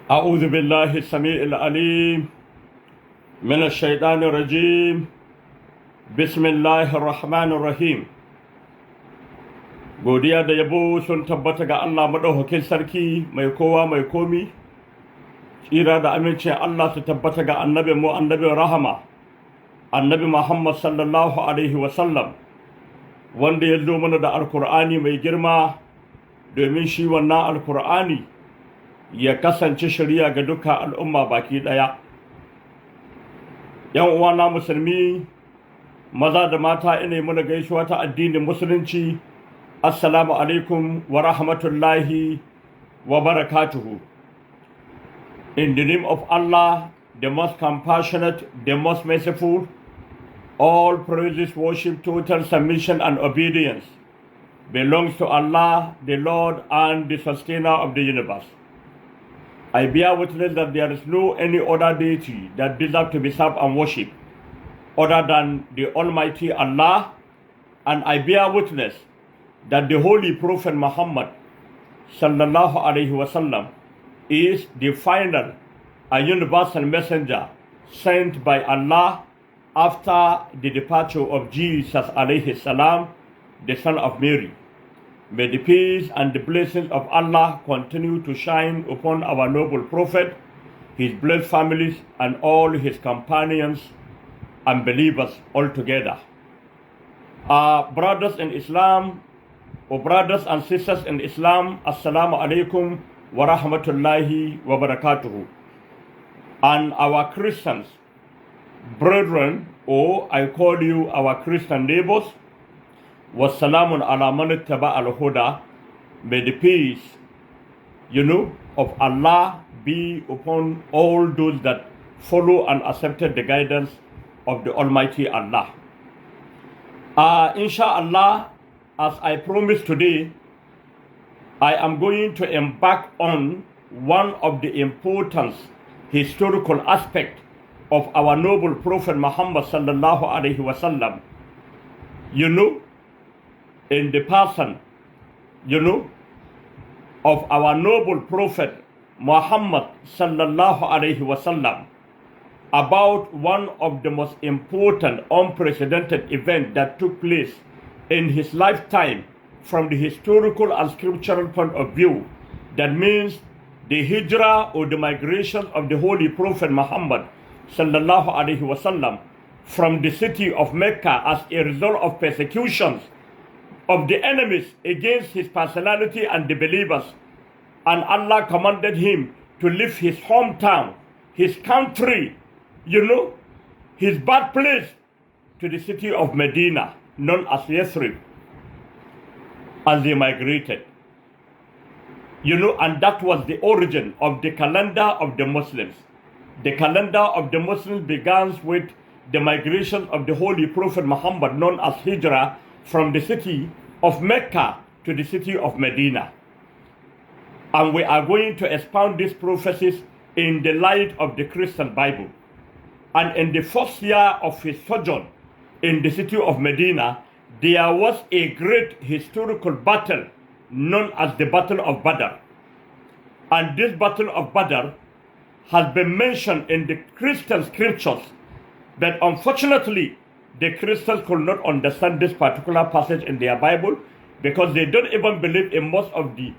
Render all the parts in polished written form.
أعوذ بالله السميع العليم من الشيطان الرجيم بسم الله الرحمن الرحيم. Godiya da yabo sun tabbata ga Allah maɗaukakin sarki mai kowa mai komi, tsira da amincin Allah su tabbata ga annabin mu annabin rahama, annabi Muhammad sallallahu Alaihi wasallam, wanda ya zo mana da alkur'ani mai girma domin shi wannan alkur'ani ya kasance shari'a ga duka al'umma baki ɗaya. ‘Yan uwana musulmi, maza da mata ina mana gaisuwa ta addinin musulunci. Assalamu alaikum wa rahmatullahi wa barakatuhu. In the name of Allah, the most compassionate, the most merciful, all praises, worship, total submission and obedience belongs to Allah, the Lord and the sustainer of the universe. I bear witness that there is no any other deity that deserves to be served and worshipped other than the Almighty Allah, and I bear witness that the Holy Prophet Muhammad sallallahu alaihi wasallam is the final and universal messenger sent by Allah after the departure of Jesus alayhi salam, the son of Mary. May the peace and the blessings of Allah continue to shine upon our noble prophet, his blessed families, and all his companions and believers altogether. Brothers in Islam, or brothers and sisters in Islam, Assalamu alaikum wa rahmatullahi wa barakatuhu. And our Christians, brethren, or I call you our Christian neighbors, wassalamun ala man ittaba al-huda. May the peace, of Allah be upon all those that follow and accepted the guidance of the Almighty Allah. Inshallah, as I promised today, I am going to embark on one of the important historical aspects of our noble Prophet Muhammad sallallahu alaihi wasallam. In the person, of our noble Prophet Muhammad sallallahu alaihi wasallam, about one of the most important, unprecedented events that took place in his lifetime from the historical and scriptural point of view. That means the hijrah or the migration of the Holy Prophet Muhammad sallallahu alaihi wasallam from the city of Mecca as a result of persecutions of the enemies against his personality and the believers. And Allah commanded him to leave his hometown, his country, his birthplace, to the city of Medina, known as Yathrib, as they migrated. And that was the origin of the calendar of the Muslims. The calendar of the Muslims begins with the migration of the Holy Prophet Muhammad, known as Hijrah, from the city of Mecca to the city of Medina. And we are going to expound these prophecies in the light of the Christian Bible. And in the first year of his sojourn in the city of Medina, there was a great historical battle known as the Battle of Badr. And this Battle of Badr has been mentioned in the Christian scriptures, but unfortunately, the Christians could not understand this particular passage in their Bible because they don't even believe in most of the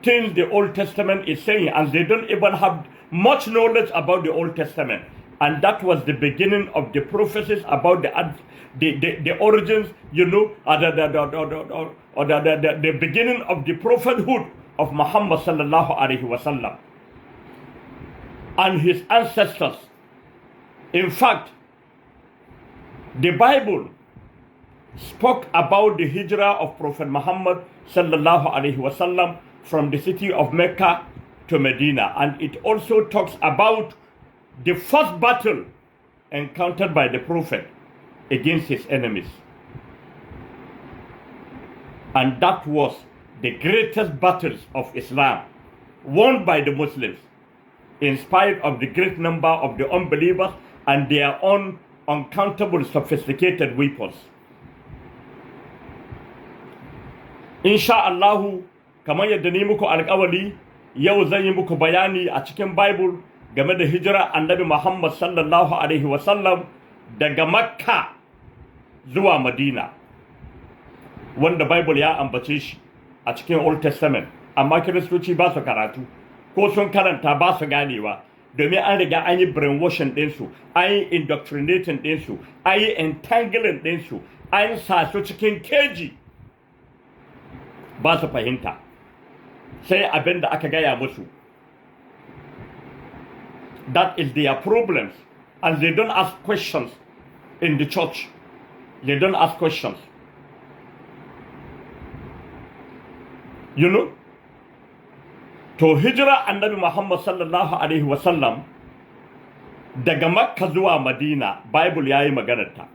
things the Old Testament is saying, and they don't even have much knowledge about the Old Testament. And that was the beginning of the prophecies about the origins, the beginning of the prophethood of Muhammad sallallahu alaihi wasallam and his ancestors. In fact, the Bible spoke about the hijrah of Prophet Muhammad sallallahu alaihi wasallam from the city of Mecca to Medina, and it also talks about the first battle encountered by the Prophet against his enemies. And that was the greatest battles of Islam, won by the Muslims, in spite of the great number of the unbelievers and their own uncountable sophisticated weapons. Insha'Allahu, kamar yadda ni muku alƙawari, yau zan yi muku bayani a cikin Bible game da hijira annabi Muhammad sallallahu alaihi wasallam daga Makka zuwa Madina, wanda Bible ya ambace shi a cikin Old Testament, amma Kiristoci ba su karatu, ko sun karanta ba su ganewa, domin an riga an yi brainwashing ɗinsu, an yi indoctrinating ɗinsu, an yi entangling ɗinsu, an sa su cikin keji, ba su fahimta sai abin da aka gaya musu. That is their problems, and they don't ask questions in the church. They don't ask questions. You know? To hijira annabi Muhammad sallallahu alaihi wasallam daga Makka zuwa Madina, Bible yayi maganarta.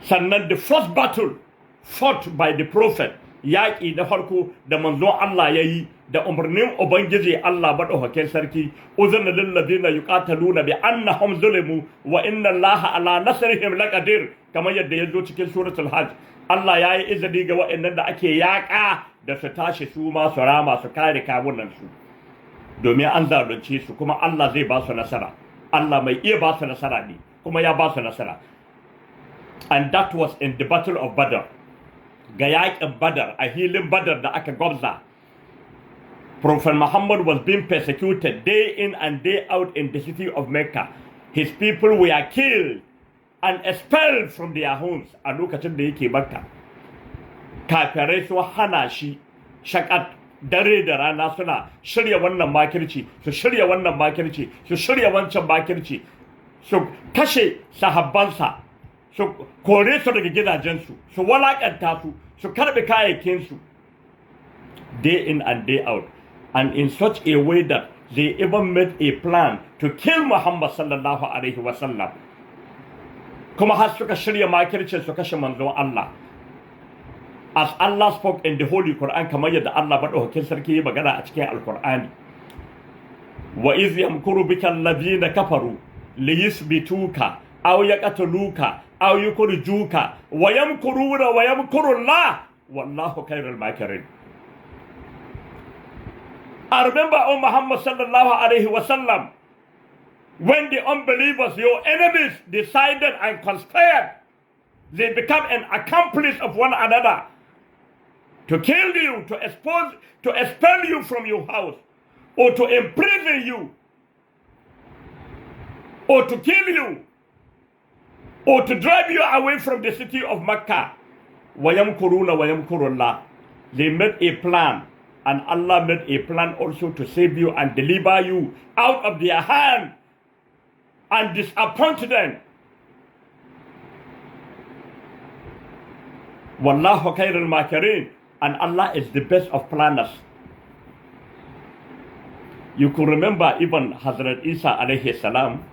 Sannan the first battle fought by the prophet, yaƙi na farko da manzon Allah yayi da umarnin Ubangiji Allah madaukakin sarki, uzana lil ladina yuqataluna bi annahum zulimu wa inna Allaha ala nasrihim laqadir, kamar yadda yazo cikin suratul hajj. Allah yayi izini ga wa'annan da ake yaƙa da su tashi su ma su rama su kare kawunan su, domin an zalunce su, kuma Allah zai ba su nasara. Allah mai iya ba su nasara ne, kuma ya ba su nasara. And that was in the battle of Badr. Ga yaƙin Badr, a hilin Badr da aka gwabza, Prophet Muhammad was being persecuted day in and day out in the city of Mecca. His people were killed and expelled from their homes a lokacin da yake Makka. Kafirai su hana shi shakat, dare da rana suna shirya wannan makirci, su shirya wannan makirci, su shirya wancan makirci, su kashe sahabbansa, su kore su daga gidajensu, su walakanta su, su karbe kayayyakinsu, day in and day out, and in such a way that they even made a plan to kill Muhammad sallallahu alaihi wasallam. Kuma har suka shirya makircin su kashe manzon Allah. As Allah spoke in the Holy Quran, kamar yadda Allah madaukakin sarki ya magana a cikin Al-Qur'ani. Wa iz yamkuru bika alladhina kafaru liyuthbituka aw yaqtuluka aw yukhrijuka wa yamkuruna wa yamkuru Allah wallahu khairul makirin. I remember, O Muhammad sallallahu alaihi wasallam, when the unbelievers, your enemies, decided and conspired, they become an accomplice of one another to kill you, to expel you from your house, or to imprison you, or to kill you, or to drive you away from the city of Mecca. وَيَمْكُرُونَ وَيَمْكُرُ اللَّهِ. They made a plan, and Allah made a plan also to save you and deliver you out of their hand and disappoint them. Wallahu khairul makirin, and Allah is the best of planners. You could remember even Hazrat Isa alayhi salam,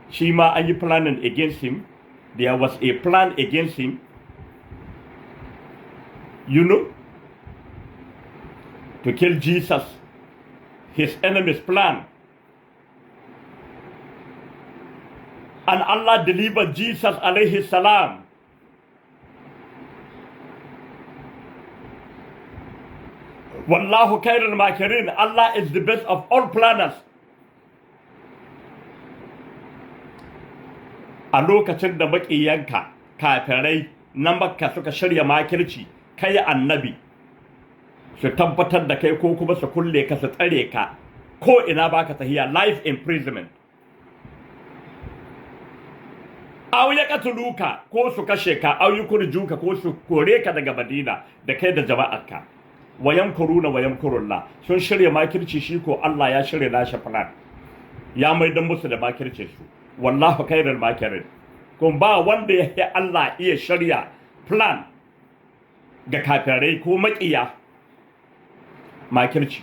shi ma an yi planning against him. There was a plan against him, you know, to kill Jesus, his enemy's plan. And Allah delivered Jesus alayhi salam. Wallahu khairul makirin. Allah is the best of all planners. A lokacin da maƙiyanka kafirai na Makka suka shirya makirci, kai annabi, su tabbatar da kai ko kuma su kulle ka, su tsare ka, ko ina baka tahiya, life imprisonment. Aw ya katuluka, ko su kashe ka, aw yukurjuka, ko su kore ka daga Madina da kai da jama'arka. Wa yamkuruna wa yamkurullah. Sun shirya makirci, shi ko Allah ya shirya nashi plan, ya maidan musu da makircin su. Wallahu khairul makirin. Kun ba wanda ya Allah iya shirya plan ga kafirai ko maƙiya makirci.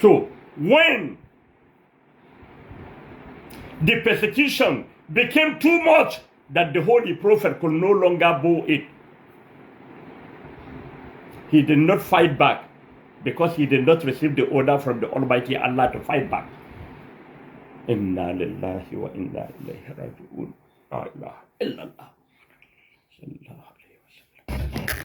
So when the persecution became too much that the Holy Prophet could no longer bear it, he did not fight back, because he did not receive the order from the Almighty Allah to fight back. Inna lillahi wa inna ilayhi raji'un. La ilaha illallah.